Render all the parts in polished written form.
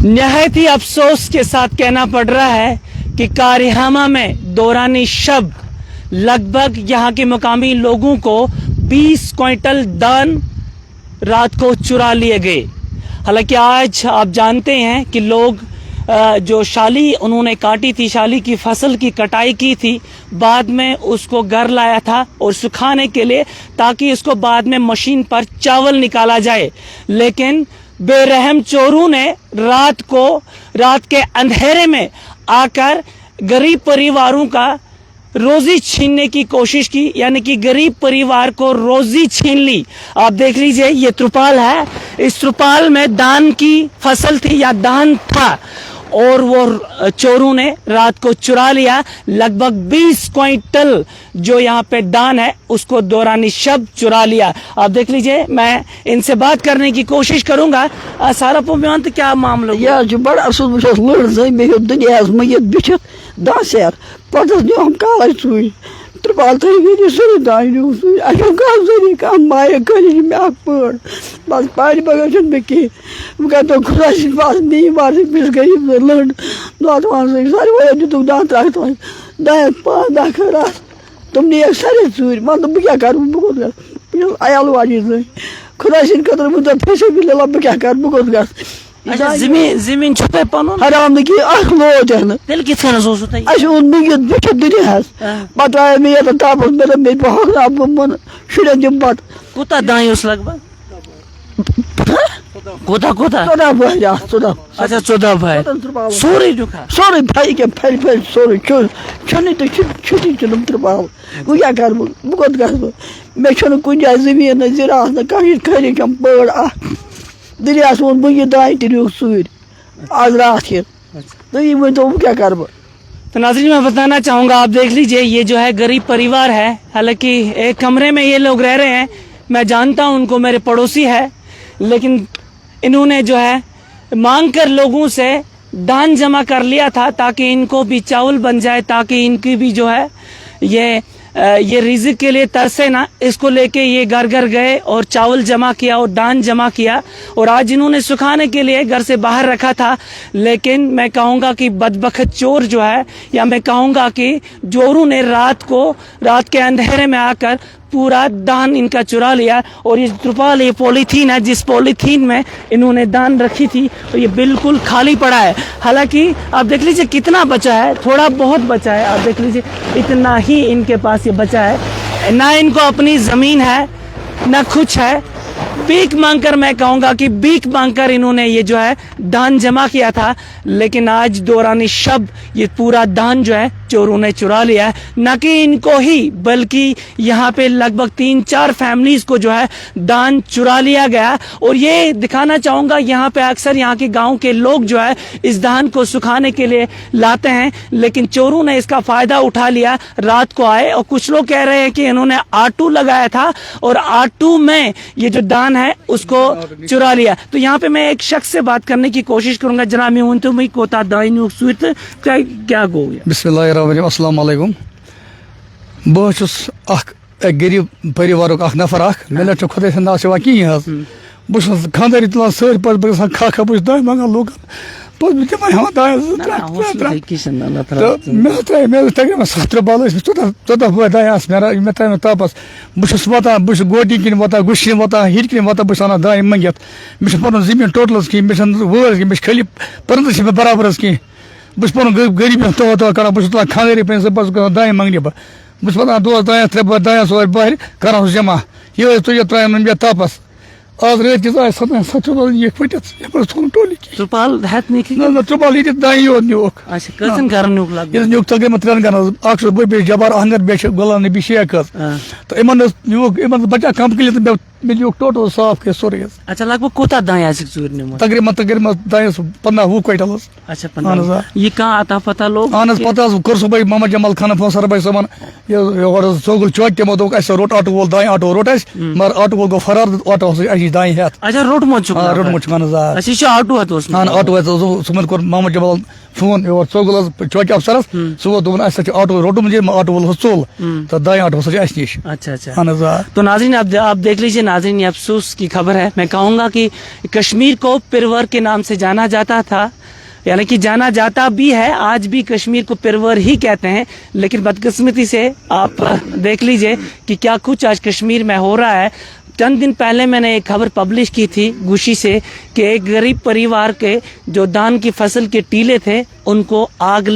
नहायत ही अफसोस के साथ कहना पड़ रहा है कि कारिहामा में दौरानी शब लगभग यहाँ के मुकामी लोगों को 20 क्विंटल धान रात को चुरा लिए गए। हालांकि आज आप जानते हैं कि लोग जो शाली उन्होंने काटी थी, शाली की फसल की कटाई की थी, बाद में उसको घर लाया था और सुखाने के लिए, ताकि इसको बाद में मशीन पर चावल निकाला जाए। लेकिन बेरहम चोरों ने रात के अंधेरे में आकर गरीब परिवारों का रोजी छीनने की कोशिश की, यानी कि गरीब परिवार को रोजी छीन ली। आप देख लीजिए, ये त्रिपाल है, इस त्रिपाल में धान की फसल थी या धान था और वो चोरों ने रात को चुरा लिया। लगभग 20 क्विंटल जो यहाँ पे धान है उसको दौरानी शब चुरा लिया। आप देख लीजिए, मैं इनसे बात करने की कोशिश करूंगा। सारा पुम्यांत क्या मामला या जो बड़ा असूल बस लड़ में दुनिया में ये बिछत दासर पतस जो हम काल सुई त्रिपाल थे मेरी सुई दाइनु सुई अजो काल सुई का माय करी में पर बस पानी बगैर में के उनका तो खुदा से पास नहीं बात मिल गई लड़ दांत से सारे वो जो तुम दांत रखते हो दांत पा दाखरा तुमने एक सारे सुई मतलब क्या करूं बहुत आयाल वाली से खुदा से कदर मुझे पैसे भी ले ला क्या कर बहुत अच्छा ज़मीन छुपे पनो हराम की आख लो जन दिल किस तरह सोच होता है अश उन में बिच दुनिया है बताया मैं ये तो आप मेरे बहुत आप मन शुरू जब बात कोता दाई उस लगभग कोता सोदा भाई जा सोदा अच्छा 14 भाई सोरी दुखा सोरी भाई के फैल सोरी छने तो छुट्टी चलम त्रिपाल वो क्या कर बहुत कर मैं छने कुछ जमीन नजर न कहीं खरी कम पड़ आ दुनिया से मुझे दाई तेरी सूर आज रात के तो ये मैं तो क्या कर। तो नाज़रीन, मैं बताना चाहूँगा, आप देख लीजिए, ये जो है गरीब परिवार है। हालांकि एक कमरे में ये लोग रह रहे हैं, मैं जानता हूँ उनको, मेरे पड़ोसी है, लेकिन इन्होंने जो है मांग कर लोगों से दान जमा कर लिया था ताकि इनको भी चावल बन जाए, ताकि इनकी भी जो है ये रिज़्क़ के लिए तरसे ना। इसको लेके ये घर गए और चावल जमा किया और दान जमा किया, और आज इन्होंने सुखाने के लिए घर से बाहर रखा था। लेकिन मैं कहूँगा कि बदबख्त चोर जो है, या मैं कहूँगा कि चोरों ने रात के अंधेरे में आकर पूरा दान इनका चुरा लिया। और ये त्रिपाल, ये पॉलीथीन है, जिस पॉलीथीन में इन्होंने दान रखी थी, और ये बिल्कुल खाली पड़ा है। हालांकि आप देख लीजिए कितना बचा है, थोड़ा बहुत बचा है। आप देख लीजिए इतना ही इनके पास ये बचा है, ना इनको अपनी ज़मीन है ना कुछ है। भीख मांगकर, मैं कहूँगा कि भीख मांगकर इन्होंने ये जो है दान जमा किया था। लेकिन आज दौरानी शब ये पूरा दान जो है चोरों ने चुरा लिया है। न कि इनको ही, बल्कि यहाँ पे लगभग 3-4 फैमिलीज को जो है दान चुरा लिया गया। और ये दिखाना चाहूँगा, यहाँ पे अक्सर यहाँ के गाँव के लोग जो है इस धान को सुखाने के लिए लाते हैं, लेकिन चोरों ने इसका फ़ायदा उठा लिया। रात को आए और कुछ लोग कह रहे हैं कि इन्होंने आटू लगाया था और आटू में ये जो दान है उसको चुरा लिया। तो यहाँ पे मैं एक शख्स से बात करने की कोशिश करूंगा। जनाब, मैं तो मैं कोता दाइन सुत क्या गो बिस्मिल्लाहिर्रहमानिर्रहीम अस्सलाम वालेकुम। बहुस गरीब परिवार नफर मे खुद ना सिवा कहें बहुत खानदारी तुलान सर पे खा खा बस दाय मंगान लोग तकरीबन 7 बाल 14 दाय मे तय तापस बहुत वातान बहुत गोटी कन वातान गुश वातान हिट कन वातान बहुत अना दाय मंगित मे पन जमीन टोटल कहें मे वोर कहें मे खाली परंत मे बराबर कहें बहुत पन गरीबी तो कर बहुत खानदारी पे दाय मंगने बहुत वातान 2 दाया 3 दाया सो बहर कर जमा ये तुझे त्रा मे तापस आज रेत आए 7 ये फटित टोली त्रिपाल त्रिपाल ये दाई योत न्यूक न्यूक तकरीबन 3 घर बे जबार अहमद बे गुलाम नबी शेख तो इन न्यूक इन बचा कम के लिए मे न्यूक टोटल साफ के सोरे। अच्छा, लगभग कोता दाया तकरीबन दाय 15-20 क्विंटल। अच्छा, 15 ये कहाँ आता पता लोग अहन पता कर सुबह मोहम्मद जमाल खान फोसर भाई सामान सोगुल चौक तमो दोक रोट आटो वोल दाय आटो रोट मगर आटो वोल गो फरार आटो जी दाएं हाथ अच्छा रोटमुत हाँ रोटमुत अच्छा ये आटू है तो उसमें हाँ ऑटो सुमन कोर मोहम्मद जमाल फोन और चौगुल चौकी अफसरस सह वो दोपन अस ऑटो रोटो मुझे ऑटो वोल चोल तो दाएं ऑटो सो अस निश अच्छा अच्छा हाँ तो नाज़रीन आप देख लीजिए नाज़रीन, ये अफसोस की खबर है। मैं कहूँगा कि कश्मीर को पिरवर के नाम से जाना जाता था, यानी कि जाना जाता भी है, आज भी कश्मीर को पिरवर ही कहते हैं। लेकिन बदकिस्मती से आप देख लीजिए कि क्या कुछ आज कश्मीर में हो रहा है। चंद दिन पहले मैंने एक खबर पब्लिश की थी गुशी से कि एक गरीब परिवार के जो धान की फसल के टीले थे उनको आग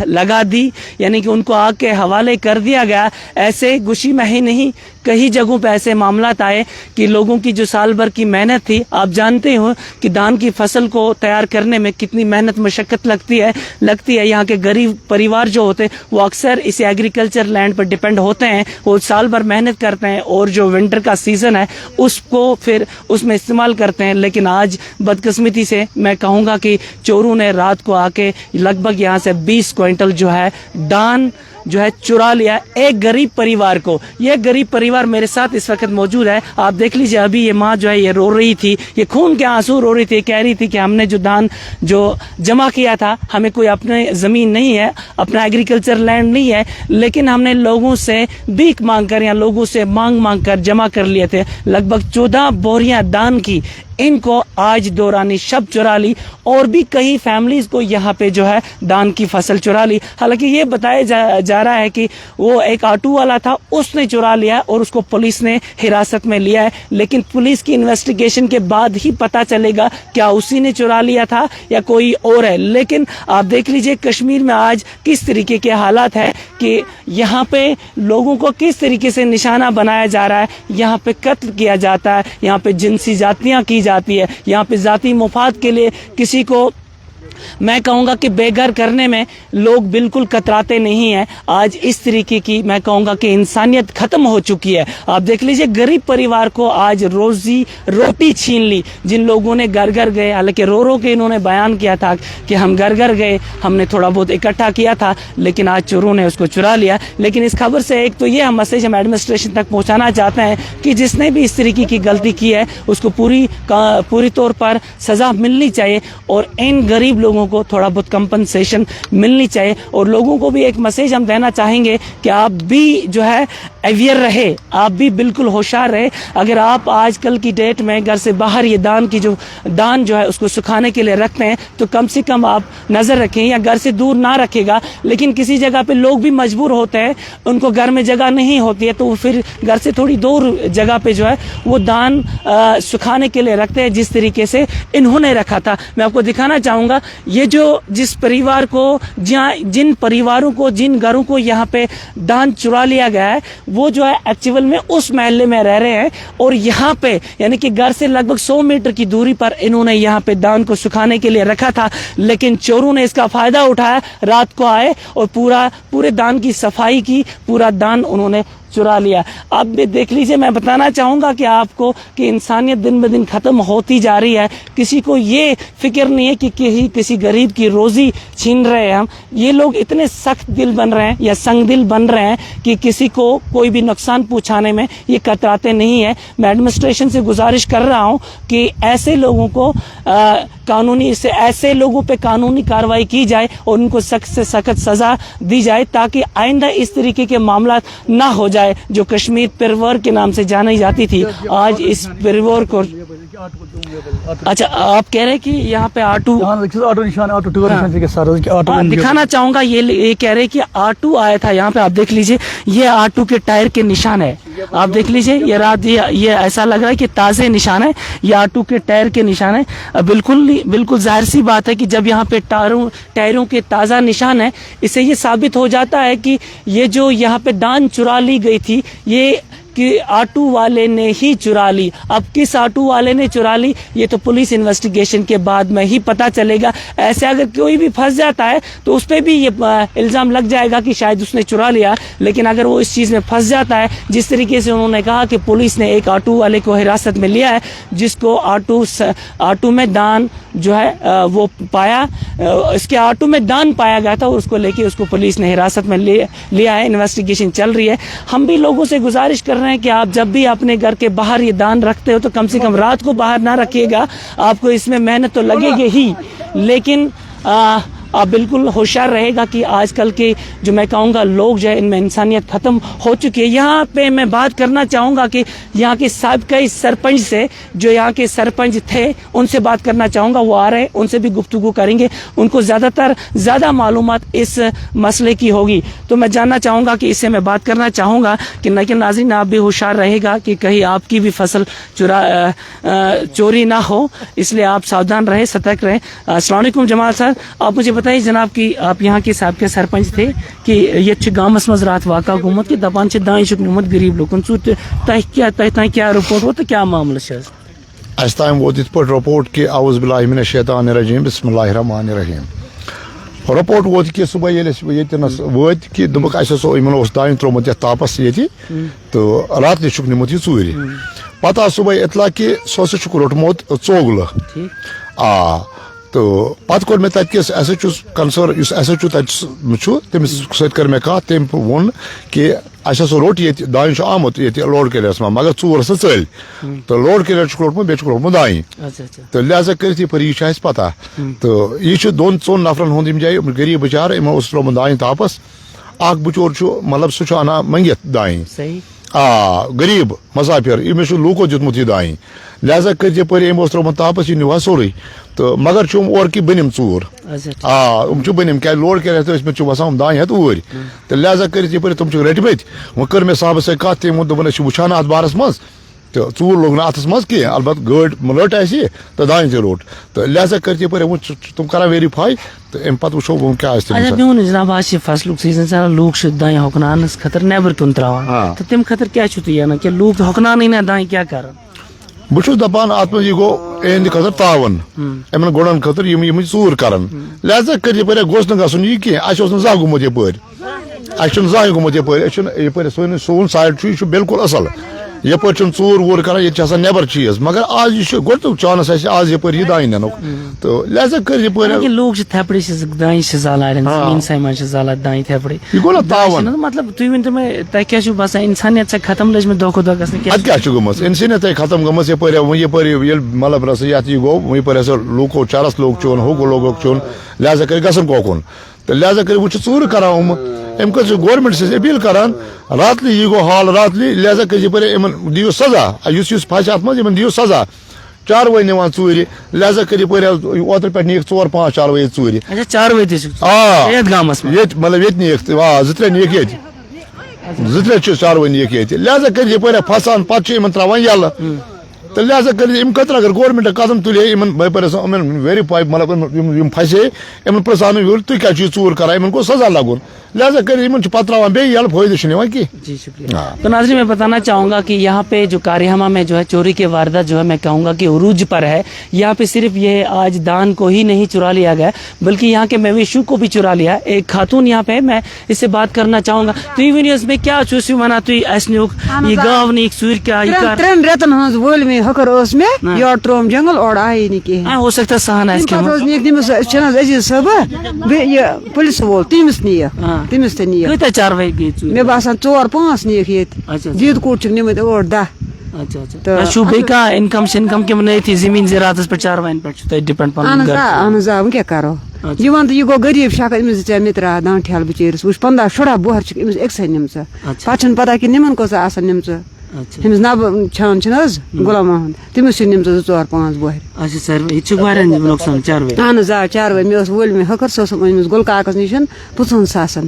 लगा दी, यानी कि उनको आग के हवाले कर दिया गया। ऐसे गुशी में ही नहीं कई जगहों पे ऐसे मामलात आए कि लोगों की जो साल भर की मेहनत थी, आप जानते हो कि धान की फसल को तैयार करने में कितनी मेहनत मशक्कत लगती है। यहाँ के गरीब परिवार जो होते हैं वो अक्सर इस एग्रीकल्चर लैंड पर डिपेंड होते हैं, वो साल भर मेहनत करते हैं और जो विंटर का सीजन है उसको फिर उसमें इस्तेमाल करते हैं। लेकिन आज बदकिस्मती से मैं कहूँगा कि चोरों ने रात को आके लगभग यहाँ से 20 क्विंटल जो है धान जो है चुरा लिया एक गरीब परिवार को। यह गरीब परिवार मेरे साथ इस वक्त मौजूद है। आप देख लीजिए, अभी ये माँ जो है ये रो रही थी, ये खून के आंसू रो रही थी, कह रही थी कि हमने जो धान जो जमा किया था, हमें कोई अपने ज़मीन नहीं है, अपना एग्रीकल्चर लैंड नहीं है, लेकिन हमने लोगों से भीख मांग कर या लोगों से मांग कर जमा कर लिए थे। लगभग 14 बोरियां धान की इनको आज दौरानी शब चुरा ली और भी कई फैमिलीज को यहाँ पे जो है धान की फसल चुरा ली। हालांकि ये बताया जा रहा है कि वो एक ऑटो वाला था, उसने चुरा लिया और उसको पुलिस ने हिरासत में लिया है। लेकिन पुलिस की इन्वेस्टिगेशन के बाद ही पता चलेगा क्या उसी ने चुरा लिया था या कोई और है। लेकिन आप देख लीजिए कश्मीर में आज किस तरीके के हालात है कि यहाँ पे लोगों को किस तरीके से निशाना बनाया जा रहा है, यहाँ पे कत्ल किया जाता है, यहाँ पे जिनसी जातियाँ की जाती है, यहाँ पे जाति मुफाद के लिए किसी को मैं कहूँगा कि बेघर करने में लोग बिल्कुल कतराते नहीं हैं। आज इस तरीके की मैं कहूँगा कि इंसानियत खत्म हो चुकी है। आप देख लीजिए गरीब परिवार को आज रोटी छीन ली। जिन लोगों ने घर घर गए, हालांकि रो के इन्होंने बयान किया था कि हम घर घर गए, हमने थोड़ा बहुत इकट्ठा किया था, लेकिन आज चोरों ने उसको चुरा लिया। लेकिन इस खबर से एक तो ये हम मैसेज हम एडमिनिस्ट्रेशन तक पहुँचाना चाहते हैं कि जिसने भी इस तरीके की गलती की है उसको पूरी तौर पर सज़ा मिलनी चाहिए और इन गरीब लोगों को थोड़ा बहुत कंपनसेशन मिलनी चाहिए। और लोगों को भी एक मैसेज हम देना चाहेंगे कि आप भी जो है अवेयर रहे, आप भी बिल्कुल होशियार रहे। अगर आप आजकल की डेट में घर से बाहर ये दान जो है उसको सुखाने के लिए रखते हैं तो कम से कम आप नज़र रखें, या घर से दूर ना रखेगा। लेकिन किसी जगह पे लोग भी मजबूर होते हैं, उनको घर में जगह नहीं होती है तो फिर घर से थोड़ी दूर जगह पे जो है वो दान सुखाने के लिए रखते हैं, जिस तरीके से इन्होंने रखा था। मैं आपको दिखाना चाहूँगा ये जो जिस परिवार को जिन परिवारों को जिन घरों को यहाँ पे दान चुरा लिया गया है वो जो है एक्चुअल में उस महल्ले में रह रहे हैं और यहाँ पे यानी कि घर से लगभग 100 मीटर की दूरी पर इन्होंने यहाँ पे दान को सुखाने के लिए रखा था। लेकिन चोरों ने इसका फायदा उठाया, रात को आए और पूरे दान की सफाई की, पूरा दान उन्होंने चुरा लिया। आप भी देख लीजिए, मैं बताना चाहूँगा कि आपको कि इंसानियत दिन ब दिन ख़त्म होती जा रही है। किसी को ये फिक्र नहीं है कि किसी गरीब की रोज़ी छीन रहे हैं हम। ये लोग इतने सख्त दिल बन रहे हैं या संग दिल बन रहे हैं कि किसी को कोई भी नुकसान पहुँचाने में ये कतराते नहीं है। मैं एडमिनिस्ट्रेशन से गुजारिश कर रहा हूँ कि ऐसे लोगों को ऐसे लोगों पे कानूनी कार्रवाई की जाए और उनको सख्त से सख्त सज़ा दी जाए ताकि आइंदा इस तरीके के मामला ना हो जाए। जो कश्मीर पिरवर के नाम से जानी जाती थी, आज इस पिरवर को अच्छा आप कह रहे हैं कि यहाँ पे ऑटो दिखाना चाहूंगा। ये कह रहे हैं कि ऑटो आया था यहाँ पे। आप देख लीजिए ये ऑटो के टायर के निशान है। आप देख लीजिए ये रात ये ऐसा लग रहा है कि ताज़े निशान है, ये ऑटो के टायर के निशान है। बिल्कुल जाहिर सी बात है कि जब यहाँ पे टायरों के ताज़ा निशान है, इससे ये साबित हो जाता है कि ये जो यहाँ पे दान चुरा ली गई थी ये कि ऑटो वाले ने ही चुरा ली। अब किस ऑटो वाले ने चुरा ली ये तो पुलिस इन्वेस्टिगेशन के बाद में ही पता चलेगा। ऐसे अगर कोई भी फंस जाता है तो उस पर भी ये इल्ज़ाम लग जाएगा कि शायद उसने चुरा लिया। लेकिन अगर वो इस चीज़ में फंस जाता है, जिस तरीके से उन्होंने कहा कि पुलिस ने एक ऑटो वाले को हिरासत में लिया है जिसको ऑटो में दान जो है वो पाया, इसके ऑटो में दान पाया गया था और उसको लेके उसको पुलिस ने हिरासत में लिया है। इन्वेस्टिगेशन चल रही है। हम भी लोगों से गुजारिश कर रहे हैं कि आप जब भी अपने घर के बाहर ये दान रखते हो तो कम से कम रात को बाहर ना रखिएगा, आपको इसमें मेहनत तो लगेगी ही, लेकिन आप बिल्कुल होशियार रहेगा कि आजकल के जो मैं कहूँगा लोग जो है इनमें इंसानियत ख़त्म हो चुकी है। यहाँ पे मैं बात करना चाहूँगा कि यहाँ के साबिक़ सरपंच से, जो यहाँ के सरपंच थे उनसे बात करना चाहूँगा, वो आ रहे हैं, उनसे भी गुफ्तगू करेंगे, उनको ज़्यादा मालूमात इस मसले की होगी। तो मैं जानना चाहूँगा कि इससे मैं बात करना चाहूँगा कि लेकिन नाज़रीन आप भी होशियार रहेगा कि कहीं आपकी भी फसल चोरी ना हो, इसलिए आप सावधान रहें, सतर्क रहें। अस्सलाम वालेकुम जमाल सर, आप मुझे बताइए जनाब कि आप यहाँ के साबिक़ सरपंच थे कि ये गाँवस मज रात वाक़ा गुमत कि दपान दान निमुत गरीब लोगन तह क्या रिपोर्ट वो तो क्या मामला अस ताम वो रिपोर्ट कि औज़ बिल्लाहि मिनश शैतानिर रजीम बिस्मिल्लाहिर रहमानिर रहीम रिपोर्ट वो कि सुबह ये वत कि दुबक इन दान त्रोमुत तापस ये तो रात निमुत यह चूर पता सुबह इतला कि सह रोटमुत चोगल तो पत कोर मे तस एस कंसर एस एच तमिस सर मे कत तम वोन कि अस रोट ये दान आमुत ये लोड कैरियरस में मगर चूर चल तो लोड कैरियर रोटमुत बे रोटमुत दान तो लिहाजा कर यह पता तो यह दोन चोन नफरन हूं जाए गरीब बचार इन त्रोमुत दान तापस बचोर मतलब सह अना मंगित दान गरीब मसाफिर इमें लूको दितमुत यह दान लिहाजा कर यम त्रोमुत तापस यह नुहा सोरे तो मगर और कि बनिम चूर बनिम क्या लोड कैरियर वसान दान हेत ऊर तो लिहाजा कर तुम रटमत वो कर मे साहब सत कत तम दोपन वुचान अत बारस मज तो चूर लोग अथस मज कह अलबत् गड़ रट तो दान ते रोट तो लिहाजा कर तुम कर वेरीफाई तो अम पे वो वो क्या जनाब आज फसल सीजन चलान लूक दान हकनान खतर नबर कुन त्रावान तो तम खतर क्या कि लूक हकनान ना दान क्या कर बहुत दपान अत मज गो एहद खतर तावन इन गुड़न खतर चूर कर लिहाजा कर गोस नुन यह कह अस गुमुत यह गुमुत यप सोन साइड बिल्कुल असल यप चूर वूर कर ये नबर चीज मगर आज यह गो तो चानस आज यप यह दान नन तो लिहाजा कर लोग थेपड़े दान जालान दान थेपड़े यह गो ना तावन मतलब तुम वन तह क्या बसान इंसानियत खत्म लज में दो दह क्या गमत इंसानियत खत्म गमत यप मतलब ये गो वह लूको चरस लोग चोन हो लोग चोन लिहाजा कर गसन कोकुन तो लिहाजा कर वो चूर कर अम गवर्नमेंट से अपील करान रातली यह गो हाल रातली लिहाजा कर इन दियो सजा इस फस अत मज दियो सजा चारवे निवान चूर लिहाजा कर ओतर पे नीक 4-5 चारवे चूर मतलब ये नीक 2-3 नीक ये 2-3 चारवे नीक ये लिहाजा कर फसान पे त्रावान यल तो लिहाजा कर खतर अगर गवर्नमेंट कदम तुले वेरीफाई मतलब फसे इन प्रसान तुम क्या चूर कर इन सजा लगुन लिहाजा कर पत्रावान बे यल फायदे कह जी शुक्रिया। तो नाज़रीन मैं बताना चाहूँगा कि यहाँ पे जो कारियामा में जो है चोरी के वारदात जो है मैं कहूँगा कि उरूज पर है। यहाँ पे सिर्फ ये आज दान को ही नहीं चुरा लिया गया बल्कि यहाँ के मवेशियों को भी चुरा लिया। एक खातून यहाँ पे मैं इससे बात करना चाहूँगा तुम वन में क्या चूसू वना तुम ये गाँव नी सूर क्या त्रेन रेतन हज वोल में हकर में योर त्रोम जंगल और आई नहीं कह हो सकता सहन अजीज सब पुलिस वोल तमिस तमिस ते नीक चारवे मे बासान 4-5 नीक ये जीत कूट निमत 8-10 अच्छा इनकम के नहीं थी जमीन ज़रात पे चारवाइन पे डिपेंड वो क्या करो ये वन तो यह गो गरीब शक चे मित्रा दान ठेल बचेरस वो 15 शुरा बोहर एक निम पे पता कि निमन कोस निम हमिस नब छान गुलाम मोहम्मद तमिस निम 2-4-5 बोहर चारवे मे वोल में हकर समिस गुल काकस निश 500 सासन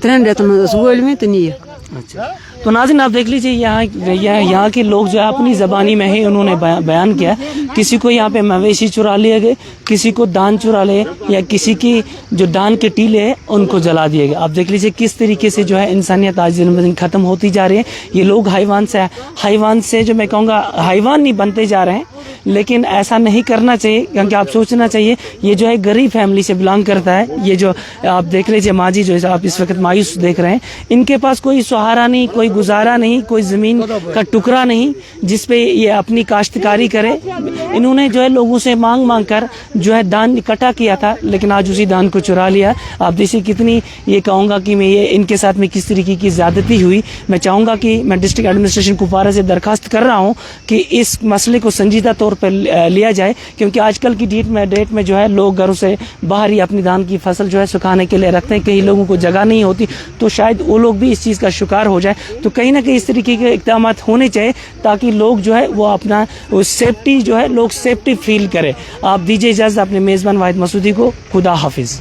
3 रेतन वोल में तो नीक। तो नाज़रीन आप देख लीजिए यहाँ के लोग जो है अपनी ज़बानी में ही उन्होंने बयान किया। किसी को यहाँ पे मवेशी चुरा लिए गए, किसी को दान चुरा लिए या किसी की जो दान के टीले हैं उनको जला दिए गए। आप देख लीजिए किस तरीके से जो है इंसानियत आज दिन ब दिन ख़त्म होती जा रही है। ये लोग हाइवान से जो मैं कहूँगा हाइवान नहीं बनते जा रहे हैं, लेकिन ऐसा नहीं करना चाहिए क्योंकि आप सोचना चाहिए ये जो है गरीब फैमिली से बिलोंग करता है। ये जो आप देख लीजिए माँ जी जो है आप इस वक्त मायूस देख रहे हैं, इनके पास कोई सहारा नहीं, कोई गुजारा नहीं, कोई ज़मीन का टुकड़ा नहीं जिस पे ये अपनी काश्तकारी करे। इन्होंने जो है लोगों से मांग मांग कर जो है दान इकट्ठा किया था, लेकिन आज उसी दान को चुरा लिया। आप देखिए कितनी, ये कहूँगा कि मैं ये इनके साथ में किस तरीके की ज़्यादती हुई। मैं चाहूँगा कि मैं डिस्ट्रिक्ट एडमिनिस्ट्रेशन कुपवारा से दरखास्त कर रहा हूँ कि इस मसले को संजीदा तौर पर लिया जाए, क्योंकि आजकल की डेट में जो है लोग घरों से बाहर ही अपनी धान की फसल जो है सुखाने के लिए रखते हैं। कई लोगों को जगह नहीं होती, तो शायद वो लोग भी इस चीज़ का शिकार हो जाए। तो कहीं ना कहीं इस तरीके के इक़दाम होने चाहिए ताकि लोग जो है वो अपना सेफ्टी जो है, लोग सेफ्टी फील करें। आप दीजिए इजाज़त अपने मेज़बान वाहिद मसूदी को। खुदा हाफिज़।